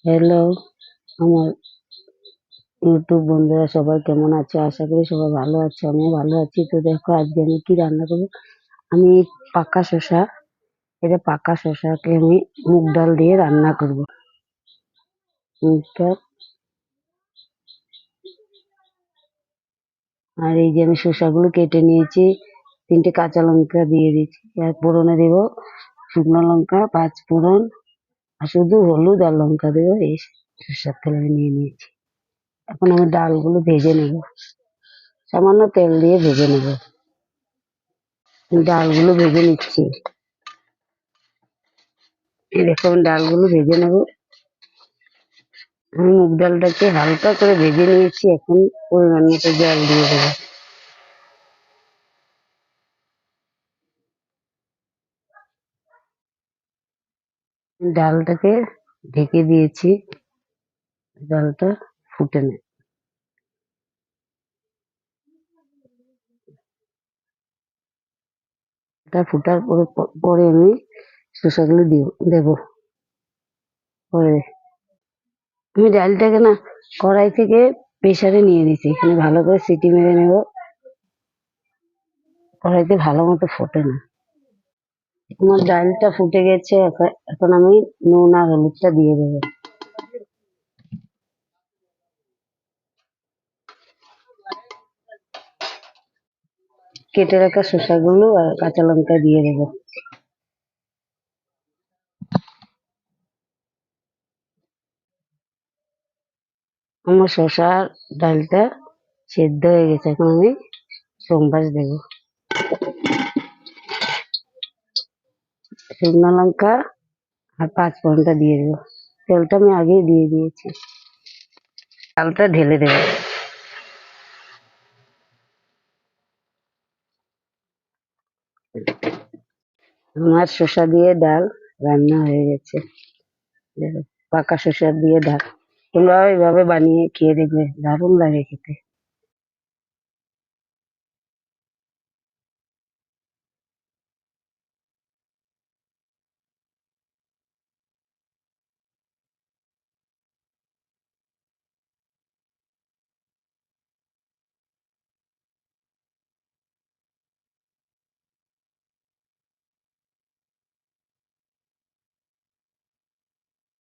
Hello, আমার YouTube বন্ধুরা সবাই কেমন আছে? আশা করি সবাই ভালো আছে, আমিও ভালো আছি। তো দেখো আজকে আমি কি রান্না করবো। আমি পাকা শসা, পাকা শসাকে আমি মুগ ডাল দিয়ে রান্না করবো। মুগ ডাল, আর এই যে আমি শসাগুলো কেটে নিয়েছি, 3টে কাঁচা লঙ্কা দিয়ে দিচ্ছি, আর ফোড়নে দেবো শুকনো লঙ্কা, 5 ফোড়ন, আর শুধু হলুদ আর লঙ্কা দেবো। এই শসার তেল আমি নিয়ে নিয়েছি। এখন আমি ডালগুলো ভেজে নেব, সামান্য তেল দিয়ে ভেজে নেব। ডালগুলো ভেজে নিচ্ছি। এরকম ডালগুলো ভেজে নেব। আমি মুগ ডালটাকে হালকা করে ভেজে নিয়েছি, এখন পরিমাণ মতো জল দিয়ে দেবো। ডালটাকে ঢেকে দিয়েছি, ডালটা ফুটে নেয়। এটা ফুটার পরে পরে আমি শসাগুলো দেবো। পরে আমি ডালটাকে না কড়াই থেকে প্রেসারে নিয়ে দিচ্ছি, এখানে ভালো করে সিটি মেরে নেব। কড়াইতে ভালো মতো ফোটে না। আমার ডালটা ফুটে গেছে, এখন আমি নুন আর হলুদটা দিয়ে দেবো। কেটে রাখা শসাগুলো আর কাঁচা লঙ্কা দিয়ে দেবো। আমার শসার ডালটা সেদ্ধ হয়ে গেছে, এখন আমি সোমবাস দেবো। শুকনো লঙ্কা আর 5 ফোড়নটা দিয়ে দেবো। তেলটা আমি আগেই দিয়ে দিয়েছি। ডালটা ঢেলে দেবো। আমার শসা দিয়ে ডাল রান্না হয়ে গেছে। দেখো, পাকা শসা দিয়ে ডাল। তোমরা এইভাবে বানিয়ে খেয়ে দেখবে, দারুণ লাগে খেতে।